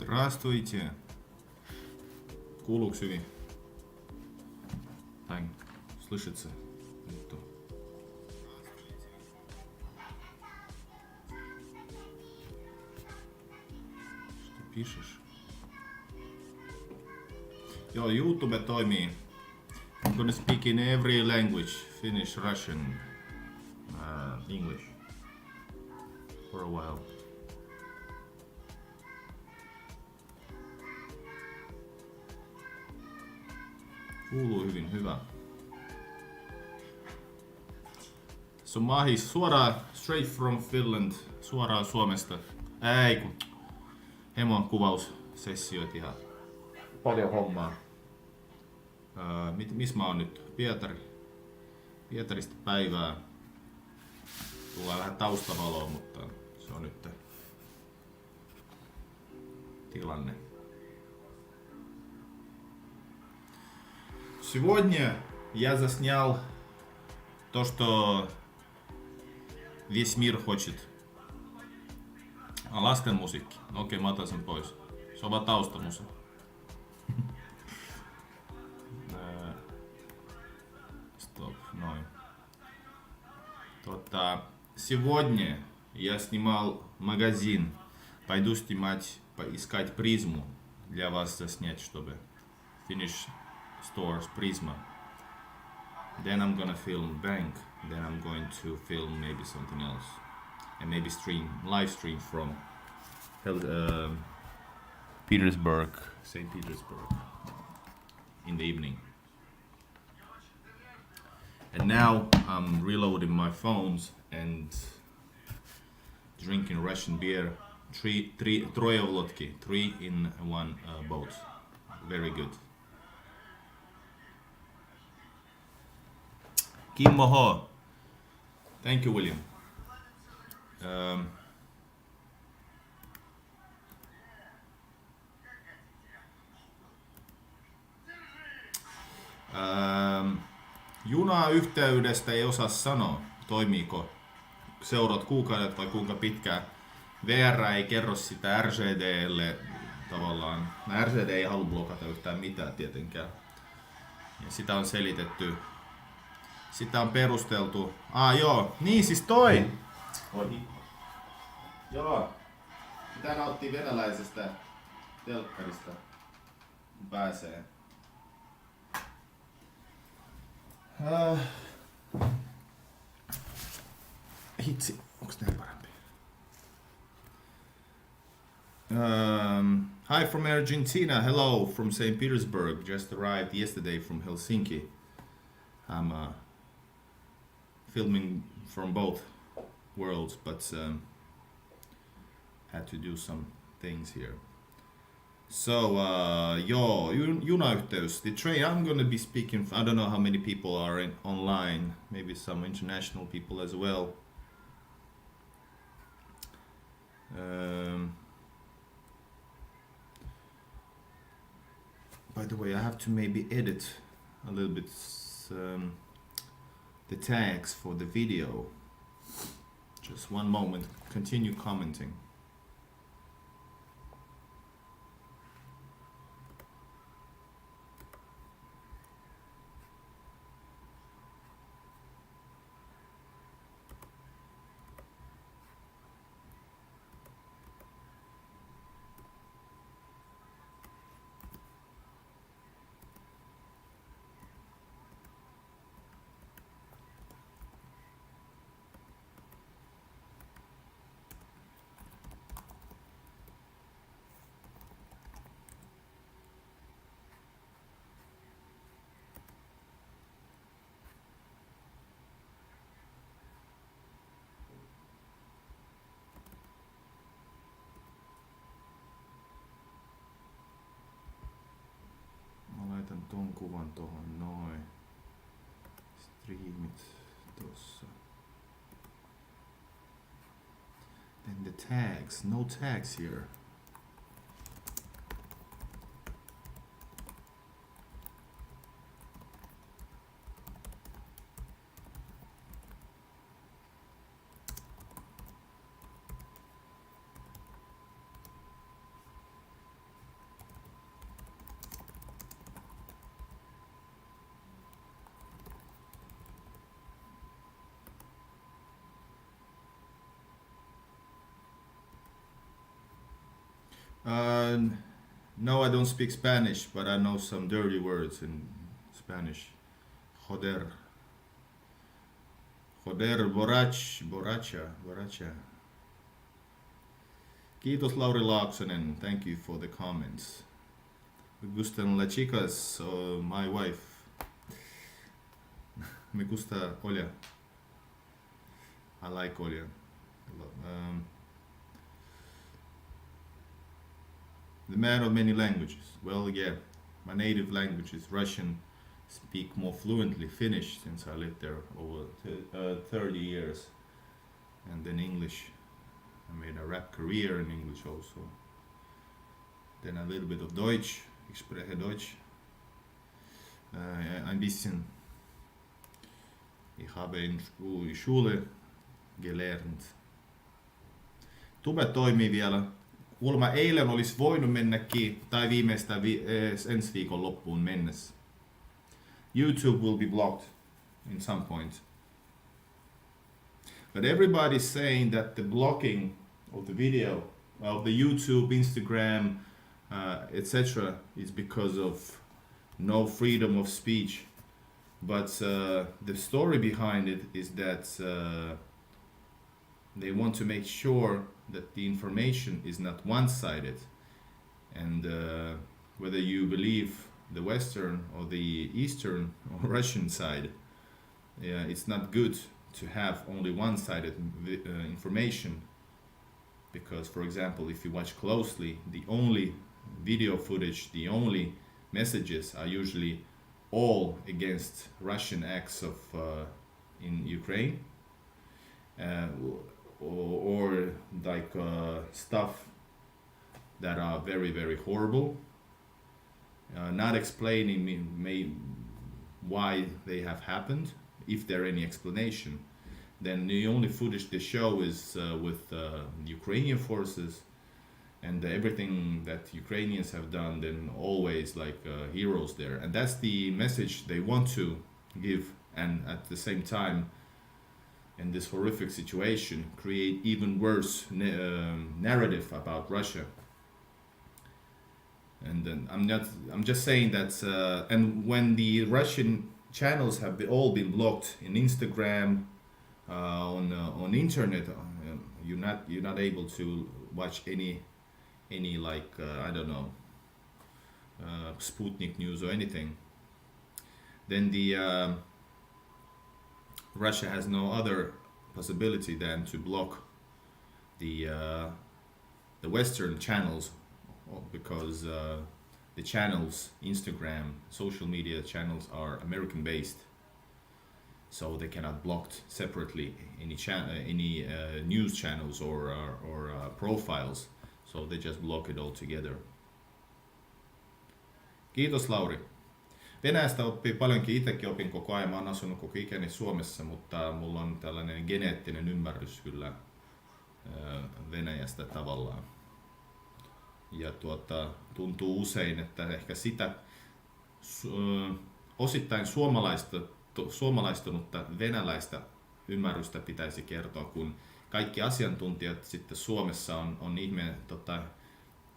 Здравствуйте. Kuuluuks hyvin? Tai слышится? Что пишешь? Joo, YouTube toimii. I'm gonna speak in every language. Finnish, Russian, English. For a while. Kuuluu hyvin, hyvä. So Mahis, suoraan straight from Finland, suoraan Suomesta. Ei kun Hemon kuvaussessioit ihan paljon hommaa. Missä mä oon nyt? Pietarista päivää. Tulee vähän taustavaloa, mutta se on nyt tilanne. Сегодня я заснял то, что весь мир хочет. Lasten musiikki. Okei, mä otan sen pois. Se on vaan taustamusa. Стоп, noin. Сегодня я снимал магазин. Пойду искать призму для вас заснять, чтобы finish stores Prisma. Then I'm gonna film bank. Then I'm going to film maybe something else, and maybe live stream from Petersburg, St. Petersburg, in the evening. And now I'm reloading my phones and drinking Russian beer. Troje vodki, 3 in one boat. Very good. Kimmo H. Thank you, William. Junayhteydestä ei osaa sanoa, toimiiko seuraat kuukaudet vai kuinka pitkään. VR ei kerro sitä RCDlle tavallaan. RCD ei halua blokata yhtään mitään tietenkään. Ja sitä on selitetty. Sitä on perusteltu. Joo, niin siis toi! Joo. Pitää nauttia venäläisestä telkkarista, kun pääsee. Hitsi, onks nää parempi? Hi from Argentina, hello from St. Petersburg. Just arrived yesterday from Helsinki. I'm filming from both worlds, but had to do some things here. So, junayhteys, the train, I'm gonna be speaking, I don't know how many people are online, maybe some international people as well. By the way, I have to maybe edit a little bit the tags for the video. Just one moment, continue commenting. Laitan ton kuvan tohon noin. Streamit tossa. Then the tags, no tags here. No, I don't speak Spanish, but I know some dirty words in Spanish. Joder. Joder, borracha. Kiitos Lauri Laaksonen, thank you for the comments. Me gustan las chicas, my wife. Me gusta Olya. I like Olya. The man of many languages. Well, yeah, my native language is Russian. Speak more fluently Finnish since I lived there over 30 years. And then English. I made a rap career in English also. Then a little bit of Deutsch. Ich spreche Deutsch. Ein bisschen. Ich habe in Schule gelernt. Tube toimii vielä. Kuulemma eilen olisi voinut mennäkin, tai viimeistään ensi viikon loppuun mennessä. YouTube will be blocked in some point. But everybody's saying that the blocking of the video, of the YouTube, Instagram, etc. is because of no freedom of speech. But the story behind it is that they want to make sure that the information is not one-sided. And whether you believe the Western or the Eastern or Russian side, it's not good to have only one-sided information, because, for example, if you watch closely, the only video footage, the only messages are usually all against Russian acts of in Ukraine, or like stuff that are very, very horrible, not explaining why they have happened, if there any explanation. Then the only footage they show is with the Ukrainian forces, and everything that Ukrainians have done, then always like heroes there. And that's the message they want to give, and at the same time, in this horrific situation, create even worse narrative about Russia. And then I'm just saying that, and when the Russian channels have all been blocked in Instagram, on internet, you're not able to watch any like I don't know, Sputnik news or anything. Then the Russia has no other possibility than to block the Western channels, because the channels, Instagram, social media channels are American based, so they cannot block separately any news channels or profiles, so they just block it all together. Kiitos Lauri. Venäjästä oppii paljonkin, itsekin opin koko ajan. Mä oon asunut koko ikäni Suomessa, mutta mulla on tällainen geneettinen ymmärrys kyllä Venäjästä tavallaan. Ja tuntuu usein, että ehkä sitä osittain suomalaistunutta venäläistä ymmärrystä pitäisi kertoa, kun kaikki asiantuntijat sitten Suomessa on ihme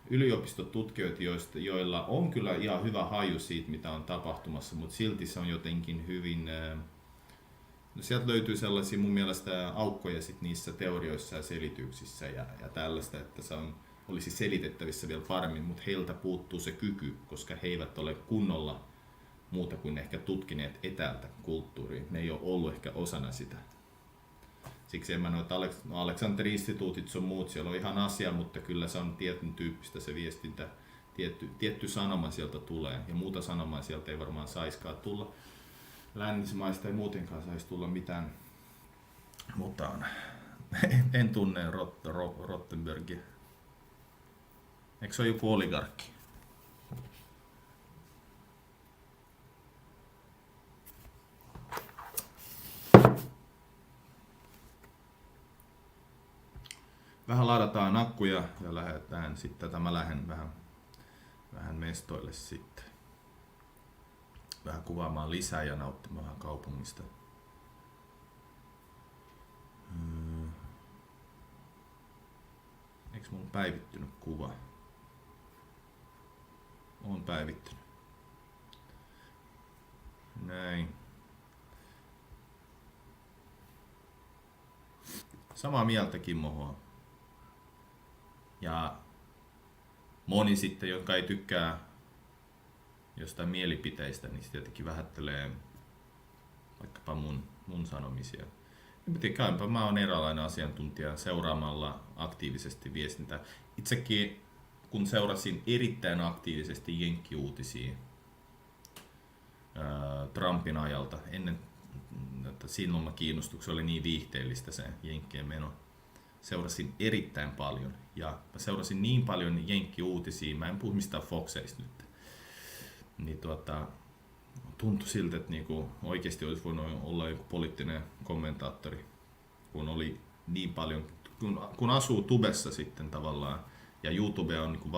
yliopistotutkijoita, joilla on kyllä ihan hyvä haju siitä, mitä on tapahtumassa, mutta silti se on jotenkin hyvin, sieltä löytyy sellaisia mun mielestä aukkoja sit niissä teorioissa ja selityksissä ja tällaista, että se olisi selitettävissä vielä paremmin, mutta heiltä puuttuu se kyky, koska he eivät ole kunnolla muuta kuin ehkä tutkineet etäältä kulttuuria. Ne ei ole ollut ehkä osana sitä. Siksi en mä noita Aleksanteri-instituutit sun muut, siellä on ihan asia, mutta kyllä se on tietyn tyyppistä se viestintä. Tietty sanoma sieltä tulee, ja muuta sanomaa sieltä ei varmaan saiskaan tulla. Länsimaista ei muutenkaan saisi tulla mitään, mutta en tunne Rottenbergia. Eikö se ole joku oligarkki? Vähän ladataan akkuja ja lähdetään sitten, mä lähden vähän mestoille sitten. Vähän kuvaamaan lisää ja nauttimaan kaupungista. Eikö mulla päivittynyt kuva? on päivittänyt. Näin. Samaa mieltä Kimmo. Ja moni sitten, jotka ei tykkää jostain mielipiteistä, niin tietenkin vähättelee vaikkapa mun sanomisia. Käypä mä oon eräänlainen asiantuntija seuraamalla aktiivisesti viestintää. Itsekin kun seurasin erittäin aktiivisesti jenkkiuutisia Trumpin ajalta, ennen että silloin kiinnostukseni oli niin viihteellistä se jenkkien meno. Seurasin erittäin paljon ja mä seurasin niin paljon jenkkiuutisia, mä en puhu mistään Foxeista nyt. Niin tuntui siltä, että niinku oikeasti olisi voinut olla joku poliittinen kommentaattori, kun oli niin paljon, kun asuu tubessa sitten tavallaan, ja YouTube on niinku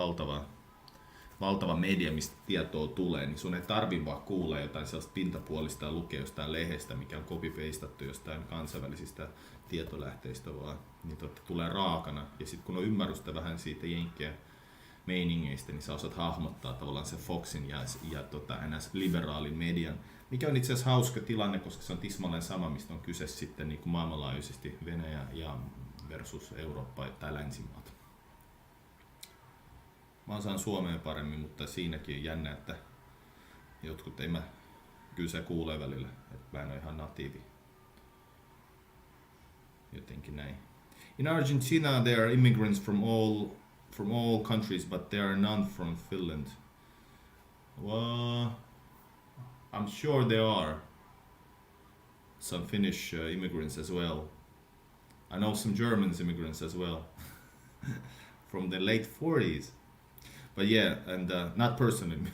valtava media, mistä tietoa tulee, niin sun ei tarvi vaan kuulla jotain sellaista pintapuolista ja lukea jostain lehdestä, mikä on copy-pastattu jostain kansainvälisistä tietolähteistä vaan, niin tulee raakana. Ja sitten kun on ymmärrystä vähän siitä jenkkien meiningeistä, niin sä osaat hahmottaa tavallaan se Foxin ja NS liberaalin median, mikä on itse asiassa hauska tilanne, koska se on tismalleen sama, mistä on kyse sitten niin kuin maailmanlaajuisesti Venäjä ja versus Eurooppa tai länsimaat. Mä osaan suomea paremmin, mutta siinäkin on jännä, että jotkut ei kyllä se kuulee välillä, että mä en ole ihan natiivi. Jotenkin näin. In Argentina there are immigrants from all countries, but there are none from Finland. Well, I'm sure there are some Finnish immigrants as well. I know some German immigrants as well from the late 40s. But yeah, and not personally.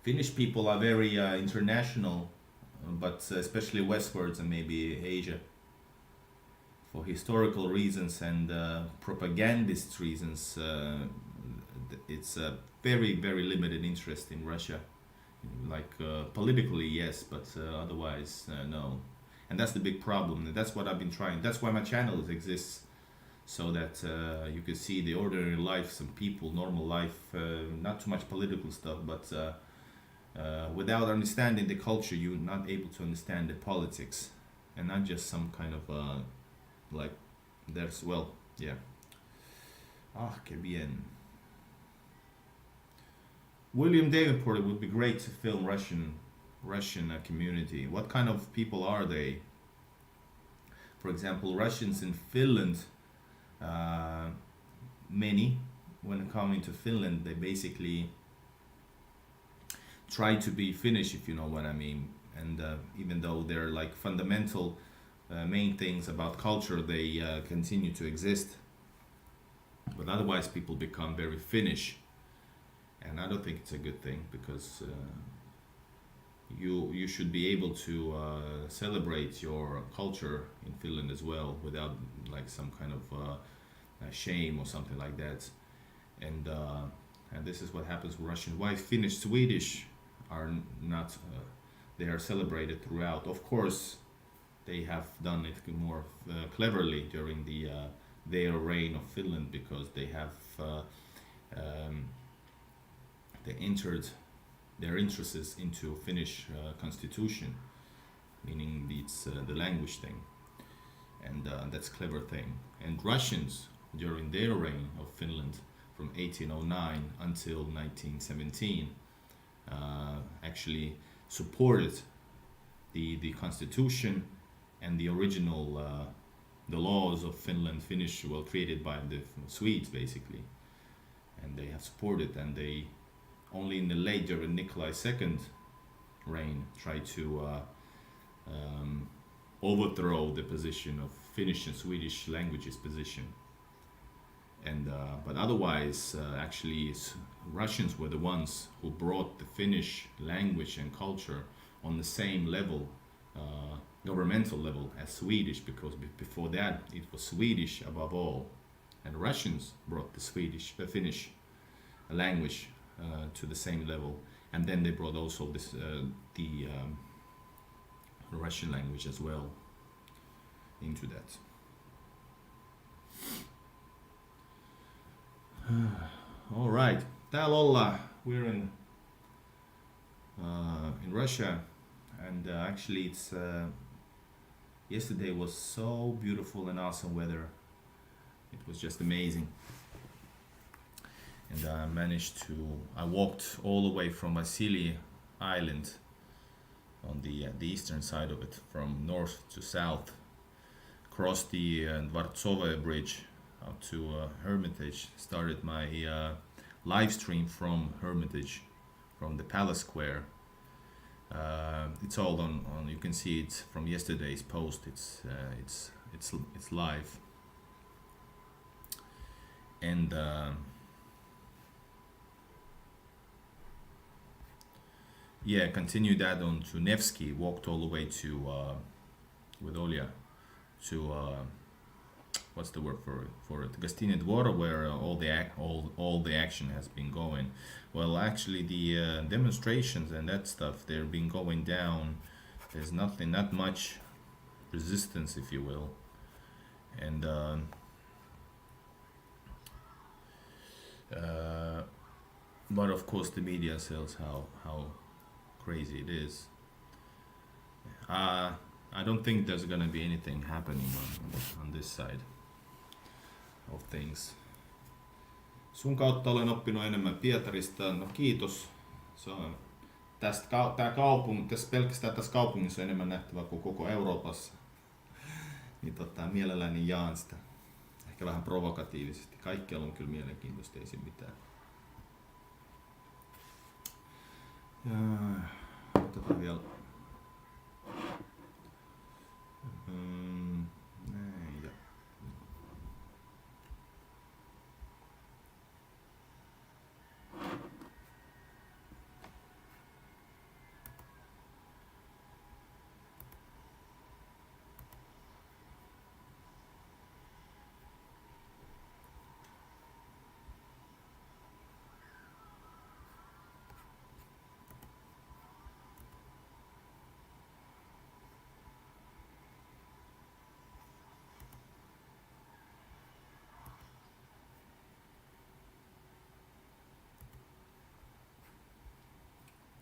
Finnish people are very international, but especially westwards and maybe Asia. For historical reasons and propagandist reasons, it's a very, very limited interest in Russia. Like politically, yes, but otherwise, no. And that's the big problem. That's what I've been trying. That's why my channel exists. So that you could see the ordinary life, some people, normal life, not too much political stuff, but without understanding the culture, you're not able to understand the politics, and not just some kind of like there's yeah. Ah, que bien. William Davenport, it would be great to film Russian community. What kind of people are they? For example, Russians in Finland. Many, when coming to Finland, they basically try to be Finnish, if you know what I mean. And even though they're like fundamental main things about culture, they continue to exist. But otherwise, people become very Finnish, and I don't think it's a good thing, because you should be able to celebrate your culture in Finland as well, without like some kind of shame or something like that. And this is what happens with Russian. Why Finnish, Swedish are not? They are celebrated throughout. Of course, they have done it more cleverly during their reign of Finland, because they have they entered their interests into Finnish constitution, meaning it's the language thing, and that's a clever thing. And Russians, during their reign of Finland from 1809 until 1917, actually supported the constitution and the original the laws of Finland. Finnish were created by the Swedes basically, and they have supported, and they only in the late, during Nikolai II reign, tried to overthrow the position of Finnish and Swedish languages position. And but otherwise, actually, Russians were the ones who brought the Finnish language and culture on the same level, governmental level, as Swedish, because before that it was Swedish above all, and Russians brought the Finnish language to the same level, and then they brought also the Russian language as well into that. All right. Täällä ollaan. We're in Russia, and actually, it's yesterday was so beautiful and awesome weather. It was just amazing, and I managed to. I walked all the way from Vasily Island on the eastern side of it, from north to south, crossed the Dvartsovaya Bridge out to Hermitage. Started my live stream from Hermitage, from the Palace Square. It's all on. You can see it from yesterday's post. It's live, and yeah, continued that on to Nevsky. Walked all the way to with Olya to what's the word for it? Gostiny Dvor, where all the action has been going. Well, actually, the demonstrations and that stuff, they're been going down. There's not much resistance, if you will, and but of course the media sells how crazy it is. I don't think there's gonna be anything happening on this side of things. Sun kautta olen oppinut enemmän Pietarista. No kiitos. Se on pelkästään tässä kaupungissa on enemmän nähtävää kuin koko Euroopassa. Niin mielelläni jaan sitä. Ehkä vähän provokatiivisesti. Kaikkialla on kyllä mielenkiintoista, ei siinä mitään. Otetaan vielä. Näin ja.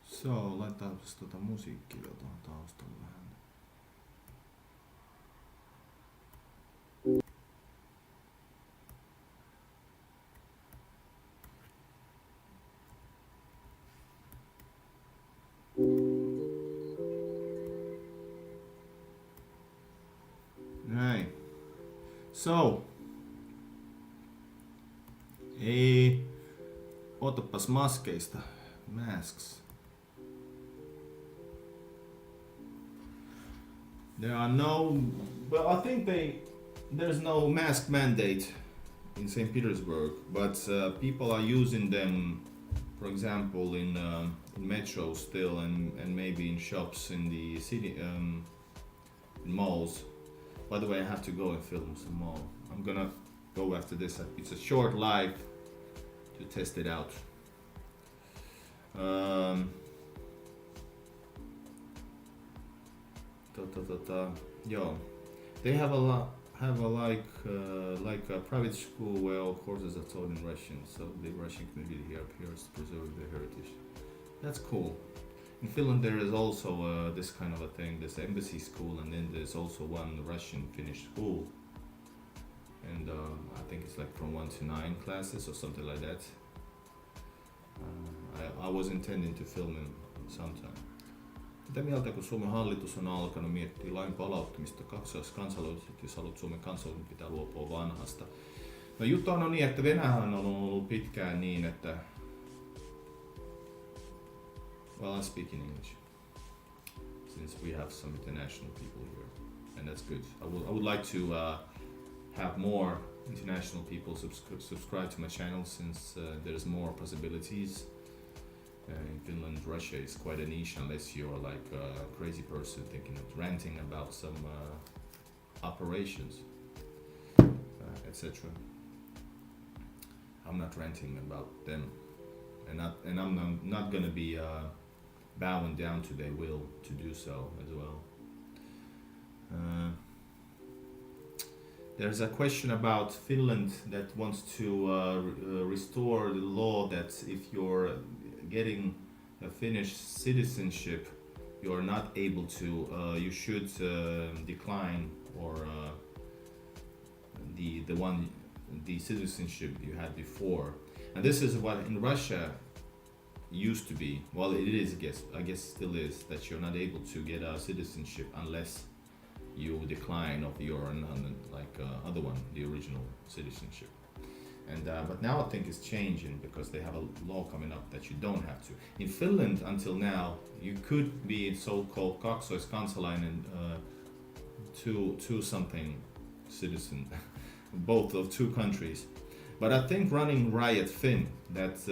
So, laitetaan musiikkia vielä tuohon taustalle vähän. Näin. So. Ei. Otapas maskeista. Masks. There are no, well, I think there's no mask mandate in St. Petersburg, but people are using them, for example, in metro still, and maybe in shops in the city, in malls. By the way, I have to go and film some more. I'm gonna go after this. It's a short live to test it out. Yo, they have like a private school where all courses are taught in Russian, so the Russian community here appears to preserve their heritage. That's cool. In Finland there is also this kind of a thing, this embassy school, and then there's also one Russian Finnish school, and I think it's like from 1 to 9 classes or something like that. I was intending to film him sometime. Mitä mieltä, kun Suomen hallitus on alkanut miettiä lain palauttamista kaksoiskansalaisuudet, jos haluat Suomen kansalaisuuden, pitää luopua vanhasta? No juttu on niin, että Venäjän on ollut pitkään niin, että... Well, I speak in English, since we have some international people here, and that's good. I would like to have more international people subscribe to my channel, since there's more possibilities. In Finland, Russia is quite a niche unless you're like a crazy person thinking of ranting about some operations, etc. I'm not ranting about them, and I'm not gonna be bowing down to their will to do so as well. There's a question about Finland that wants to restore the law that if you're getting a Finnish citizenship, you're not able to. You should decline or the citizenship you had before. And this is what in Russia used to be. Well, it is. I guess still is that you're not able to get a citizenship unless you decline of your other one, the original citizenship. And but now I think it's changing because they have a law coming up that you don't have to. In Finland, until now, you could be so-called kaksoiskansalainen, two something citizen, both of two countries. But I think running Riot Finn that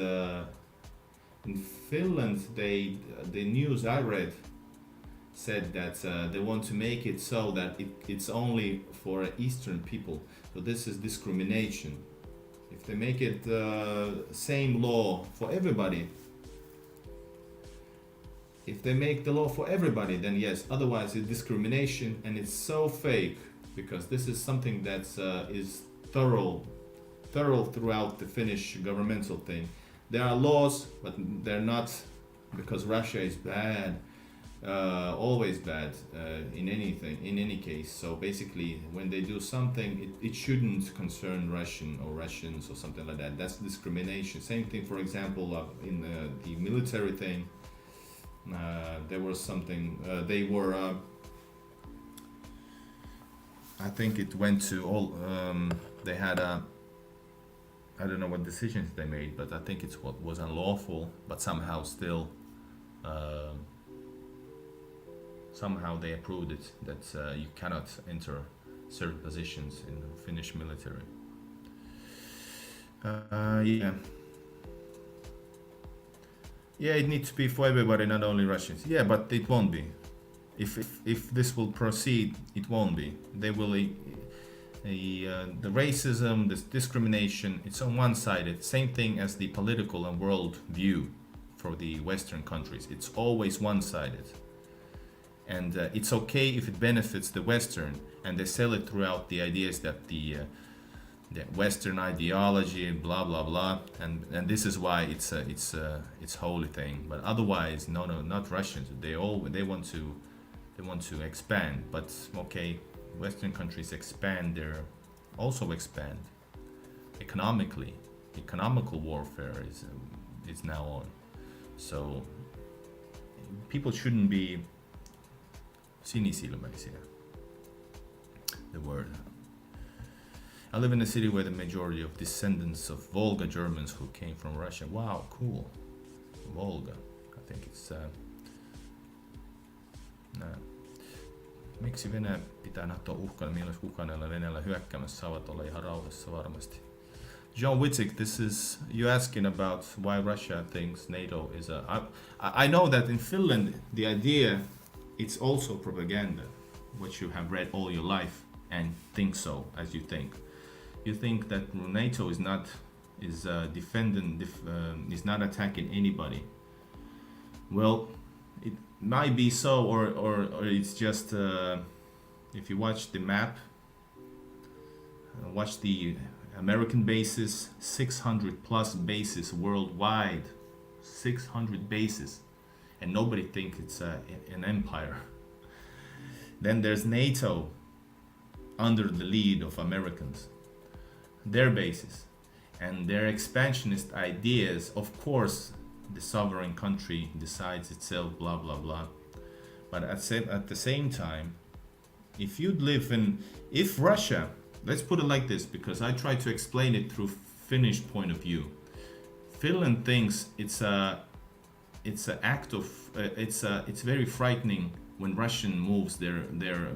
in Finland the news I read said that they want to make it so that it's only for Eastern people. So this is discrimination. If they make it same law for everybody, if they make the law for everybody, then yes. Otherwise, it's discrimination, and it's so fake because this is something that is thorough throughout the Finnish governmental thing. There are laws, but they're not because Russia is bad. Always bad in any case. So basically when they do something it shouldn't concern Russians or something like that. That's discrimination. Same thing, for example, in the military thing, there was something they were I think it went to all they had a I don't know what decisions they made, but I think it's what was unlawful, but somehow still somehow they approved it that you cannot enter certain positions in the Finnish military. Yeah, it needs to be for everybody, not only Russians. Yeah, but it won't be. If this will proceed, it won't be. They will the racism, this discrimination, it's on one-sided. Same thing as the political and world view for the Western countries. It's always one-sided. And it's okay if it benefits the Western, and they sell it throughout the ideas that the Western ideology and blah blah blah, and this is why it's holy thing. But otherwise, no, not Russians. They want to expand. But okay, Western countries expand economically. Economical warfare is now on. So people shouldn't be sinisilmäisiä. The word. I live in a city where the majority of descendants of Volga Germans who came from Russia. Wow, cool. Volga. I think it's Miksi Venäjä pitää nähdä uhkana, milloin kukaan ei ole Venäjällä hyökkäämässä, saavat olla ihan rauhassa varmasti. John Wittig, this is you asking about why Russia thinks NATO is I know that in Finland the idea it's also propaganda, which you have read all your life and think so as you think. You think that NATO is not is not attacking anybody. Well, it might be so, or it's just if you watch the map, watch the American bases, 600 plus bases worldwide, 600 bases, and nobody thinks it's an empire. Then there's NATO under the lead of Americans, their bases, and their expansionist ideas. Of course, the sovereign country decides itself, blah blah blah. But at the same time, if Russia, let's put it like this, because I try to explain it through Finnish point of view. Finland thinks it's an act of it's very frightening when Russian moves their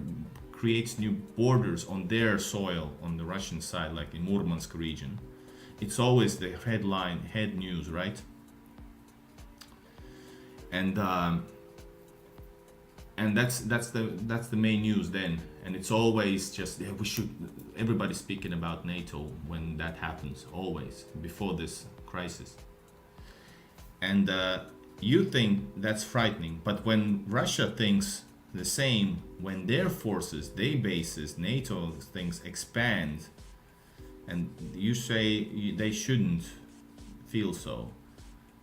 creates new borders on their soil on the Russian side, like in Murmansk region. It's always the head news, right? And that's the main news then, and it's always just everybody's speaking about NATO when that happens, always before this crisis. And you think that's frightening, but when Russia thinks the same when their forces, their bases, NATO things expand, and you say they shouldn't feel so.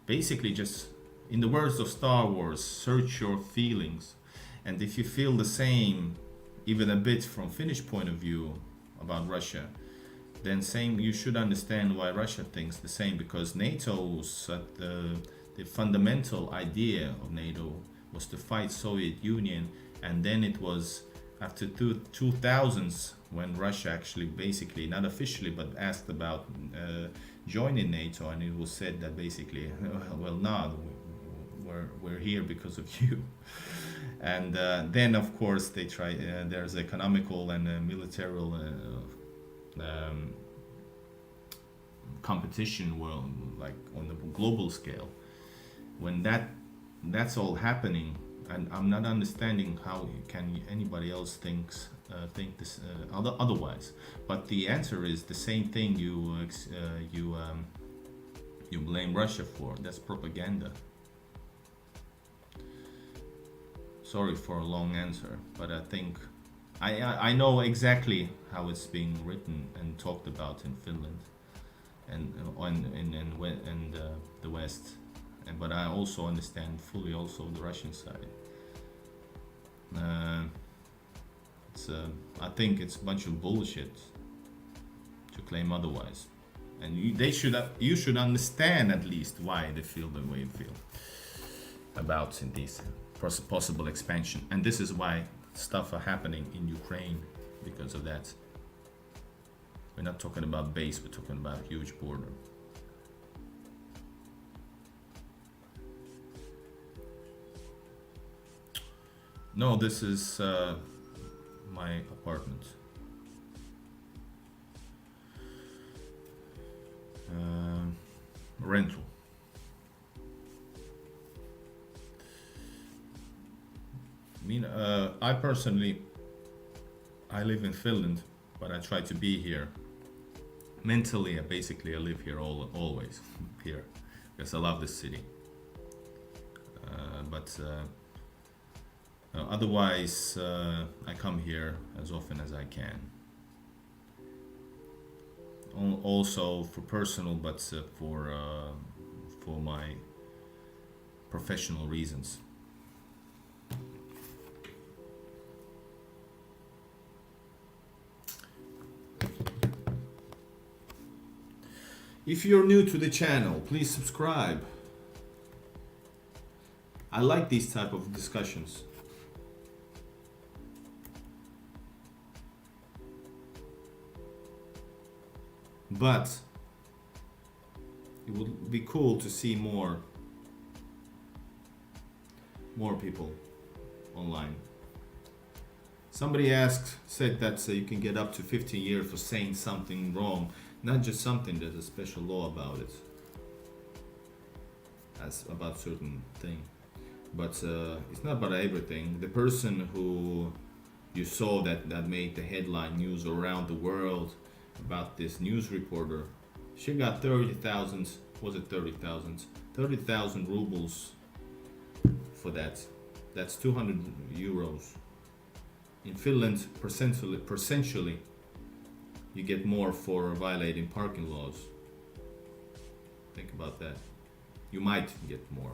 Basically, just in the words of Star Wars, search your feelings. And if you feel the same, even a bit from Finnish point of view about Russia, then same, you should understand why Russia thinks the same, because NATO's the fundamental idea of NATO was to fight Soviet Union, and then it was after 2000s when Russia actually basically, not officially, but asked about joining NATO, and it was said that basically, well, no, we're here because of you. And then of course they try, there's economical and military competition, well, like on the global scale. When that's all happening, and I'm not understanding how can anybody else think this otherwise. But the answer is the same thing you blame Russia for. That's propaganda. Sorry for a long answer, but I think I know exactly how it's being written and talked about in Finland and the West, but I also understand fully also the Russian side. I think it's a bunch of bullshit to claim otherwise, and you should understand at least why they feel the way you feel about in these possible expansion. And this is why stuff are happening in Ukraine, because of that. We're not talking about base, we're talking about huge border. No, this is my apartment. Rental. I personally, I live in Finland, but I try to be here. Mentally, I live here always here, because I love this city. But otherwise, I come here as often as I can. Also for personal, but for my professional reasons. If you're new to the channel, please subscribe. I like these type of discussions. But it would be cool to see more people online. Somebody said that you can get up to 15 years for saying something wrong. Not just something, there's a special law about it, as about certain thing. But it's not about everything. The person who you saw that made the headline news around the world about this news reporter, she got 30,000, was it 30,000? 30,000 rubles for that. That's 200 euros. In Finland, percentually, you get more for violating parking laws. Think about that. You might get more.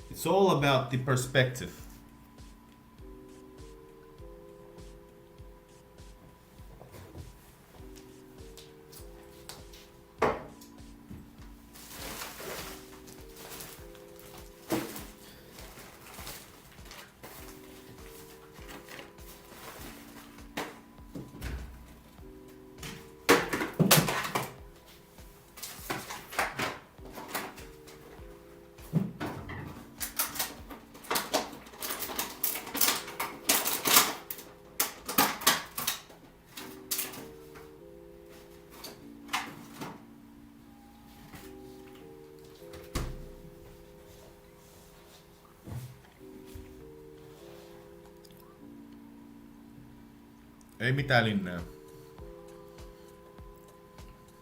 It's all about the perspective. Ei mitään linnää.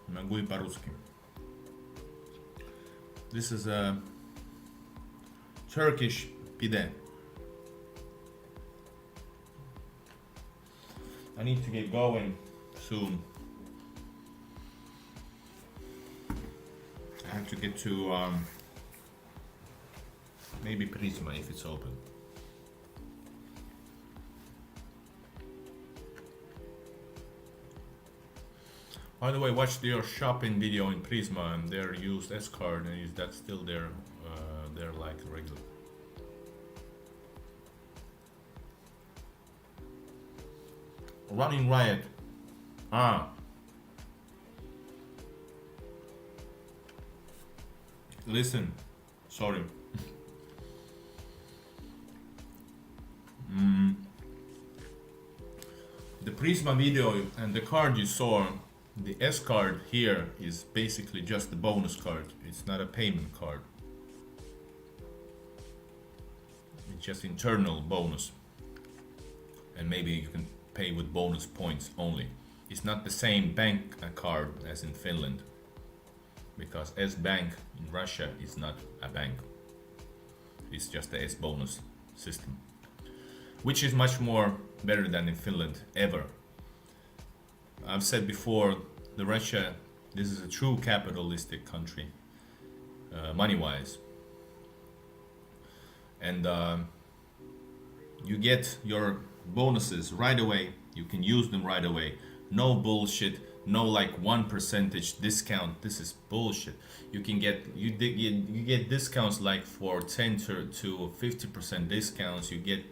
Mä kuin paruski. This is a Turkish pide. I need to get going soon. I have to get to maybe Prisma if it's open. By the way, watch your shopping video in Prisma and their used S card, and is that still there? They're like regular. Running riot. Listen, sorry. The Prisma video and the card you saw, the S card here is basically just the bonus card. It's not a payment card. It's just internal bonus. And maybe you can pay with bonus points only. It's not the same bank card as in Finland. Because S-Bank in Russia is not a bank. It's just the S-bonus system. Which is much more better than in Finland ever. I've said before, Russia, this is a true capitalistic country, money-wise. And you get your bonuses right away. You can use them right away. No bullshit. No like 1% discount. This is bullshit. You can get you get discounts like for 10 to 50% discounts. You get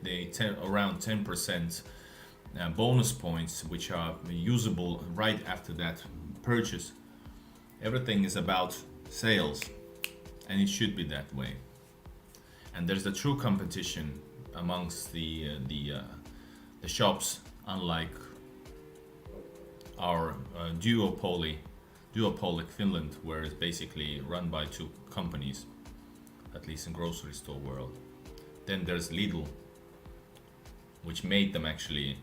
around 10% bonus points, which are usable right after that purchase. Everything is about sales, and it should be that way. And there's a true competition amongst the shops, unlike our duopolic Finland, where it's basically run by two companies, at least in grocery store world. Then there's Lidl, which made them actually,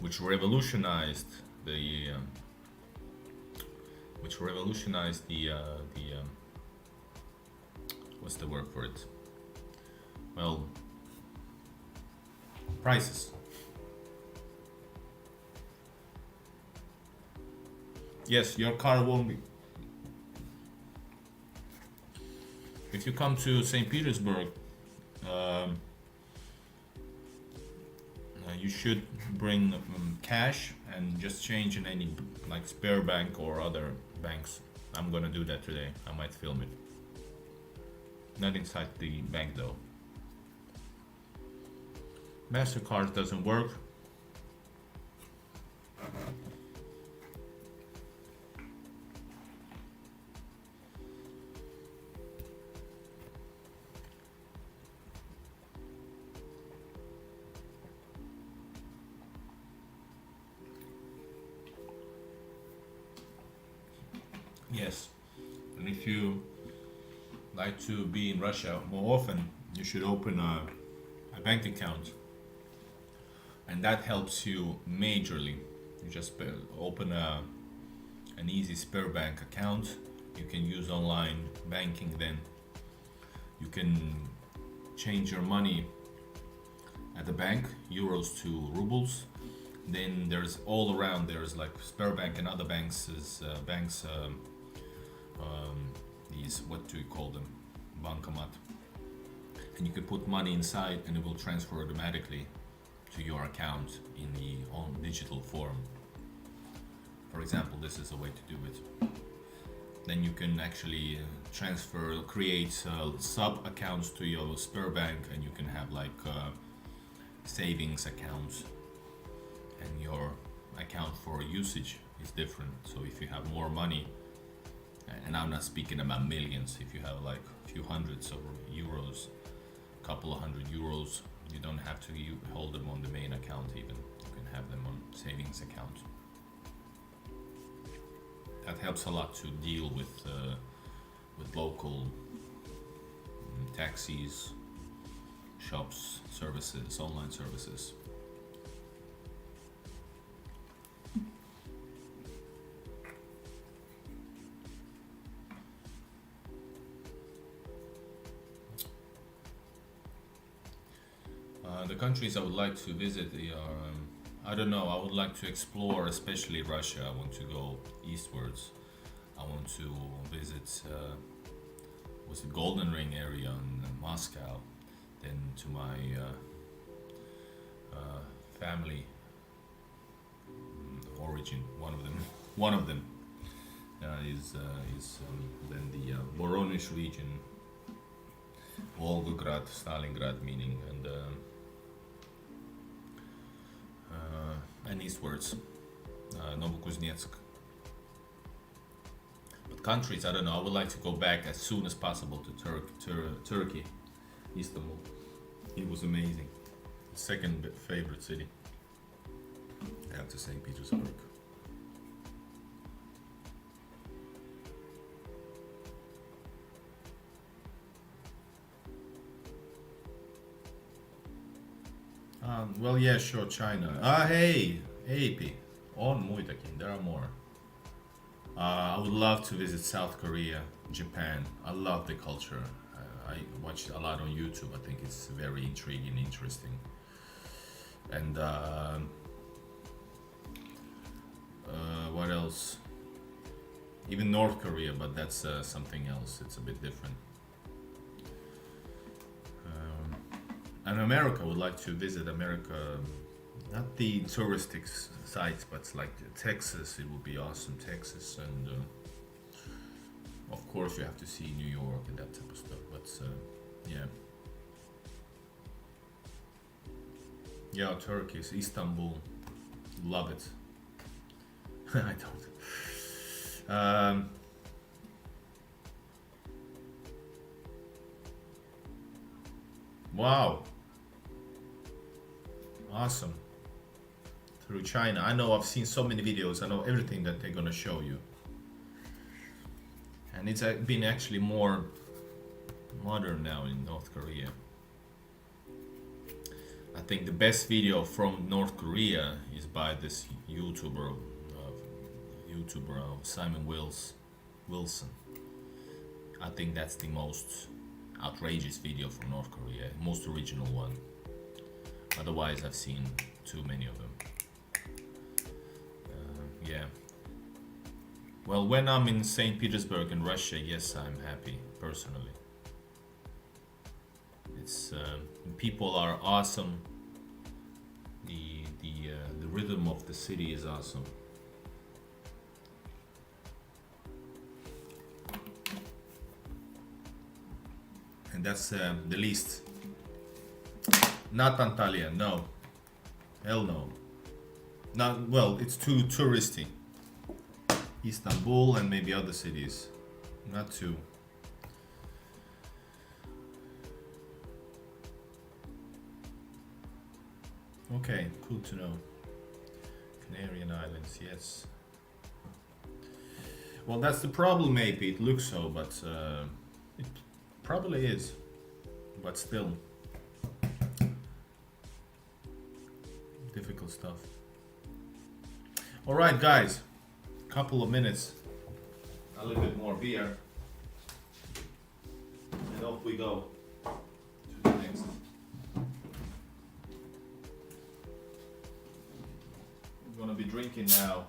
which revolutionized the what's the word for it? Well, prices. Yes, your car won't be. If you come to St. Petersburg, you should bring cash and just change in any like spare bank or other banks. I'm gonna do that today. I might film it. Not inside the bank though. MasterCard doesn't work. Yes, and if you like to be in Russia more often, you should open a bank account, and that helps you majorly. You just open an easy spare bank account. You can use online banking. Then you can change your money at the bank, euros to rubles. Then there's all around, there's like Sberbank and other banks, these, what do you call them, bankomat, and you can put money inside and it will transfer automatically to your account in the on digital form. For example, this is a way to do it. Then you can actually create sub accounts to your Sberbank, and you can have like savings accounts, and your account for usage is different. So if you have more money, and I'm not speaking about millions, if you have like a few hundreds of euros, a couple of €100, you don't have to hold them on the main account even. You can have them on savings account. That helps a lot to deal with local taxis, shops, services, online services. The countries I would like to visit are I don't know. I would like to explore, especially Russia. I want to go eastwards. I want to visit was the Golden Ring area in Moscow, then to my family origin. One of them is then the Voronezh region, Volgograd, Stalingrad, meaning, and eastwards, Novokuznetsk. But countries, I don't know. I would like to go back as soon as possible to Turkey, Istanbul. It was amazing. Second favorite city. I have to say Petersburg. Well, yeah, sure, China. Hey, AP. On muitakin, there are more. I would love to visit South Korea, Japan. I love the culture. I watched a lot on YouTube. I think it's very intriguing, interesting. And what else? Even North Korea, but that's something else. It's a bit different. And America, I would like to visit America. Not the touristic sites, but like Texas. It would be awesome, Texas, and of course you have to see New York and that type of stuff. But yeah, Turkey, Istanbul, love it. I don't. Wow, awesome. Through China. I know, I've seen so many videos. I know everything that they're gonna show you. And it's been actually more modern now in North Korea. I think the best video from North Korea is by this YouTuber Simon Wilson. I think that's the most outrageous video from North Korea, most original one. Otherwise, I've seen too many of them. Yeah. Well, when I'm in St. Petersburg in Russia, yes, I'm happy personally. It's people are awesome. The rhythm of the city is awesome. And that's the least. Not Antalya, no. Hell no. Not, well, it's too touristy. Istanbul and maybe other cities. Not too. Okay, cool to know. Canarian Islands, yes. Well, that's the problem, maybe. It looks so, but it probably is. But still. Difficult stuff. Alright, guys. Couple of minutes. A little bit more beer. And off we go to the next. We're gonna be drinking now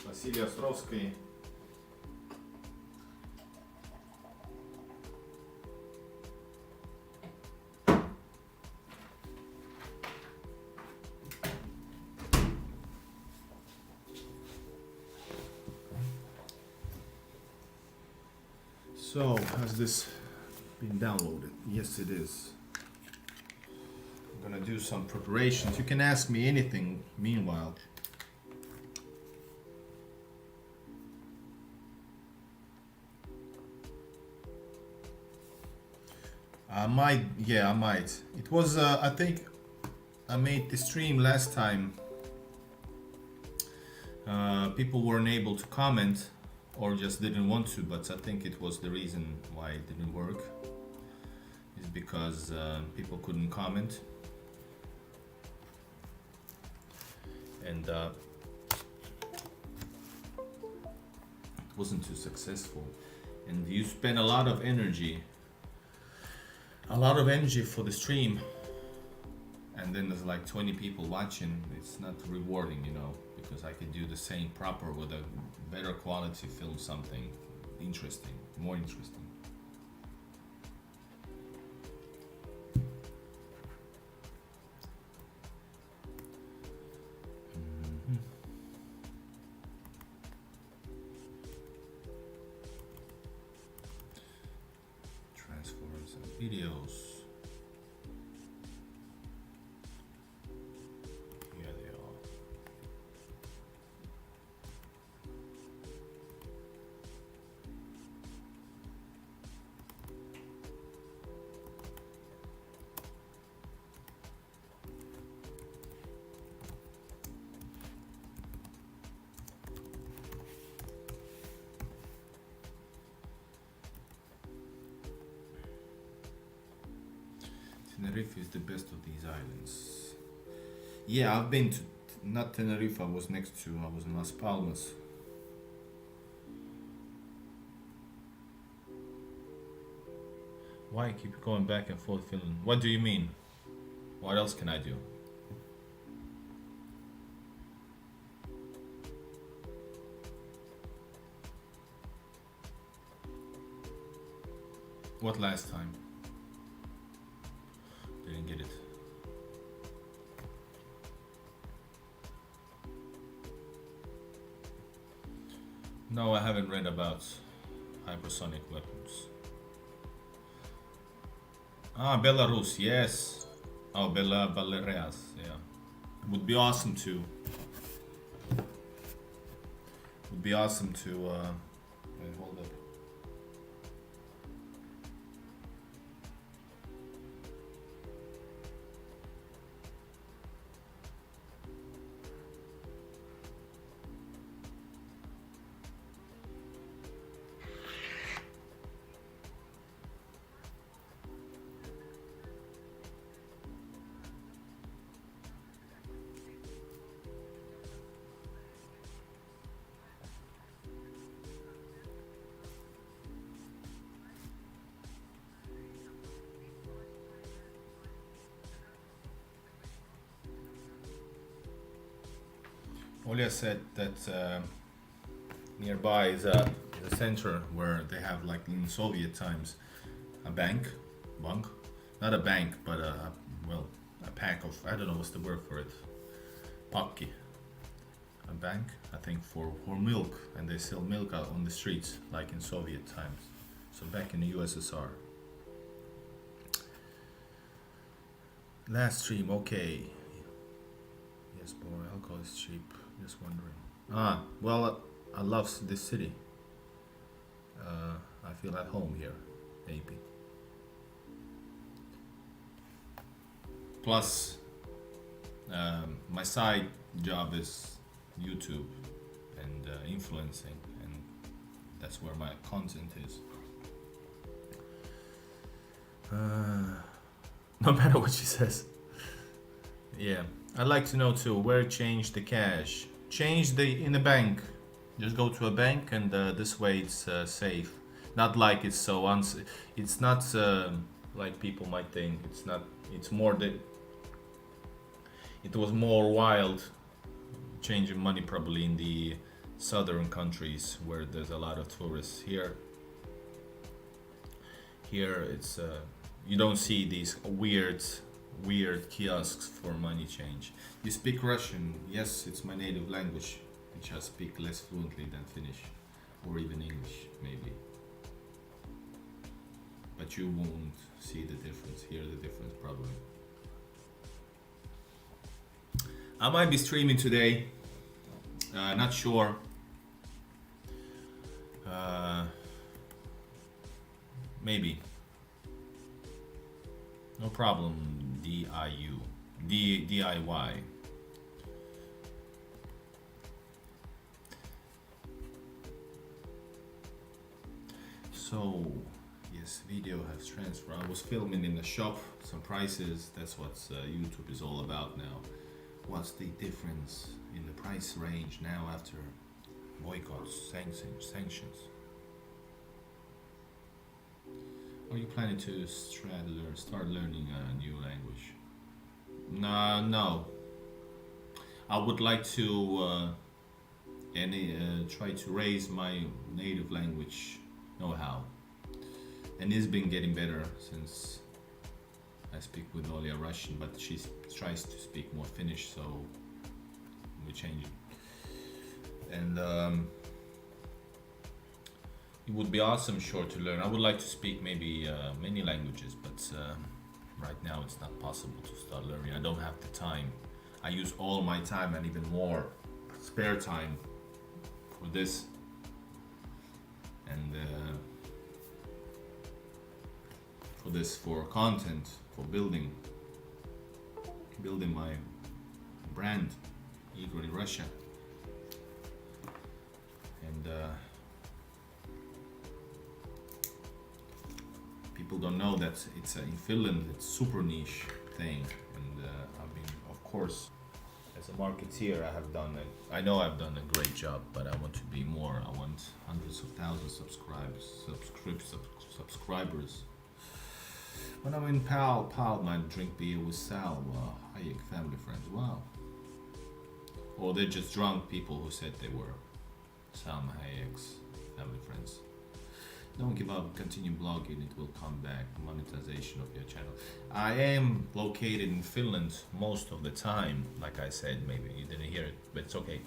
Vasily Ostrovsky. So, has this been downloaded? Yes, it is. I'm gonna do some preparations. You can ask me anything meanwhile. I might. It was, I think I made the stream last time. People weren't able to comment or just didn't want to, but I think it was the reason why it didn't work. Is because people couldn't comment. And it wasn't too successful. And you spend a lot of energy for the stream, and then there's like 20 people watching, it's not rewarding, you know, because I could do the same proper with a better quality film, something interesting, more interesting. Transforms and videos. Here they are. Tenerife is the best of these islands. Yeah, I've been to, not Tenerife, I was in Las Palmas. Why keep going back and forth Finland? What do you mean? What else can I do? What last time? Didn't get it. No, I haven't read about hypersonic weapons. Ah, Belarus, yes. Oh, Belarus, yeah. Would be awesome to. Would be awesome to. Wait, hold up. Olia said that nearby is a center where they have, like in Soviet times, a bank, not a bank, but a pack of, I don't know what's the word for it, pakki, a bank, I think for milk, and they sell milk out on the streets like in Soviet times, so back in the USSR. Last stream, okay. Yes, boy, alcohol is cheap. Just wondering. Ah, well, I love this city. I feel at home here, maybe. Plus, my side job is YouTube and influencing, and that's where my content is. No matter what she says. Yeah, I'd like to know too, where change the cash? Change in the bank. Just go to a bank, and this way it's safe. Not like it's so it's not like people might think. It's not. It's more that it was more wild changing money probably in the southern countries where there's a lot of tourists. Here it's you don't see these weird kiosks for money change. You speak Russian? Yes, it's my native language, which I speak less fluently than Finnish, or even English, maybe. But you won't see the difference, hear the difference probably. I might be streaming today, not sure. Maybe. No problem, DIY. So, yes, video has transferred. I was filming in the shop, some prices, that's what YouTube is all about now. What's the difference in the price range now after boycotts, sanctions? Are you planning to start learning a new language? No. I would like to try to raise my native language know-how, and it's been getting better since I speak with Olia Russian, but she tries to speak more Finnish, so we change it. And it would be awesome, sure, to learn. I would like to speak maybe many languages, but right now it's not possible to start learning. I don't have the time. I use all my time and even more spare time for this, and for content, for building my brand, Igor in Russia. And people don't know that it's in Finland, it's super niche thing, and I've been, of course, as a marketeer, I know I've done a great job, but I want to be more. I want hundreds of thousands of subscribers. When I'm in Pal might drink beer with Sal, Hayek family friends, wow. Or they're just drunk people who said they were Salma Hayek's family friends. Don't give up, continue blogging, it will come back. Monetization of your channel. I am located in Finland most of the time, like I said, maybe you didn't hear it, but it's okay.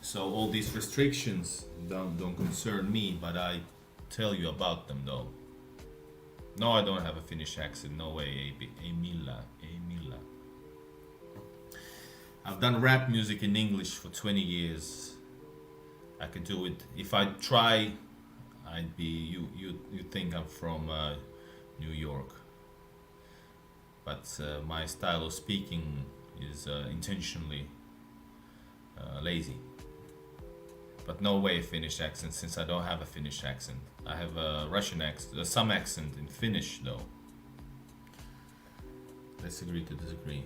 So all these restrictions don't concern me, but I tell you about them though. No, I don't have a Finnish accent, no way, ei millään. I've done rap music in English for 20 years. I could do it. If I try, I'd be, you think I'm from New York. But my style of speaking is intentionally lazy. But no way a Finnish accent, since I don't have a Finnish accent. I have a Russian accent, some accent in Finnish though. Let's agree to disagree.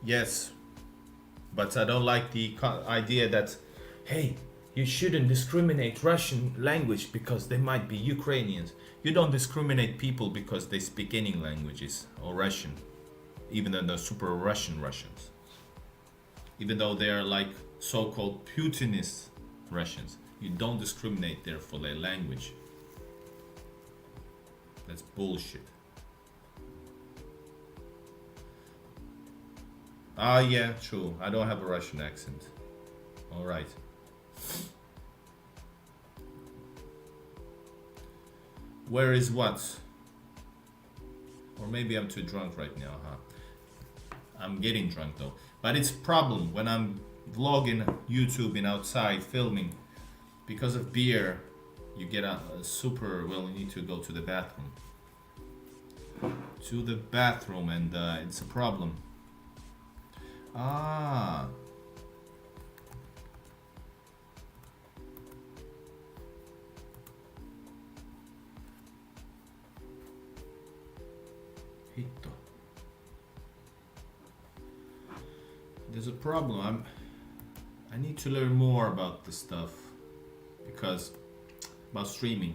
Yes, but I don't like the idea that, hey, you shouldn't discriminate Russian language because they might be Ukrainians. You don't discriminate people because they speak any languages or Russian, even though they're super Russians. Even though they are like so-called Putinist Russians, you don't discriminate there for their language. That's bullshit. Ah, yeah, true. I don't have a Russian accent. All right. Where is what? Or maybe I'm too drunk right now, huh? I'm getting drunk though. But it's a problem when I'm vlogging, YouTubing outside, filming. Because of beer, you get a super, well, you need to go to the bathroom. And it's a problem. Ah. Hitto. There's a problem. I need to learn more about this stuff, because about streaming.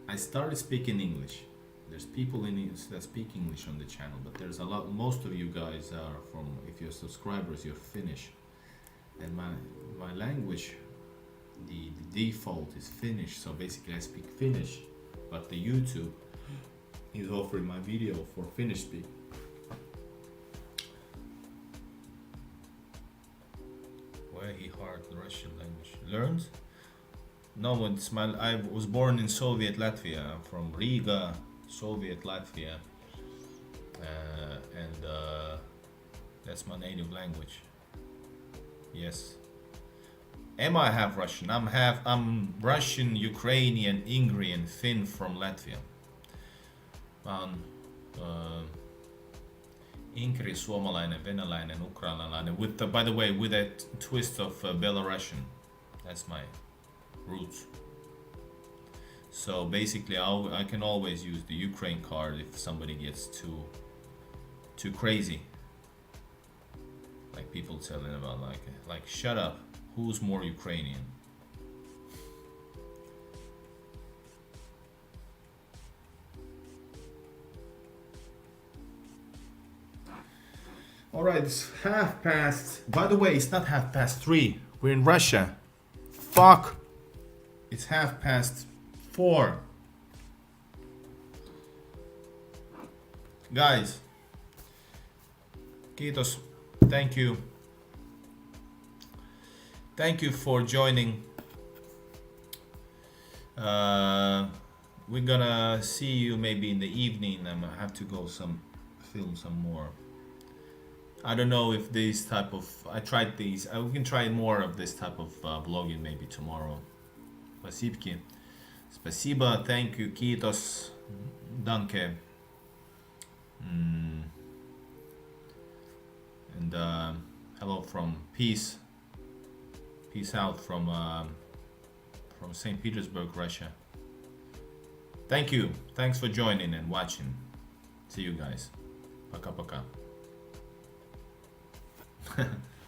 I started speaking English. There's people that speak English on the channel, but there's a lot. Most of you guys are from, if you're subscribers, you're Finnish, and my language, the default is Finnish. So basically, I speak Finnish, but the YouTube is offering my video for Finnish speak. Why he hard the Russian language learned? No, it's I was born in Soviet Latvia. I'm from Riga, Soviet Latvia, and that's my native language. Yes. Am I half Russian? I'm Russian, Ukrainian, Ingrian, Finn from Latvia. Inkri, suomalainen, venäläinen, ukrainalainen. By the way, with a twist of Belarusian. That's my roots. So basically, I can always use the Ukraine card if somebody gets too crazy. Like people telling about like shut up. Who's more Ukrainian? All right, it's 3:30. By the way, it's not 3:30. We're in Russia. Fuck. It's 4:30. Guys, kiitos. Thank you. Thank you for joining. We're gonna see you maybe in the evening. I'm gonna have to go film some more. I don't know if this type of I tried these. We can try more of this type of vlogging maybe tomorrow. Спасибо, thank you, kiitos, danke. And hello from peace out from St. Petersburg, Russia. Thank you. Thanks for joining and watching. See you guys. Пока-пока.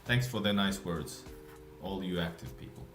Thanks for the nice words, all you active people.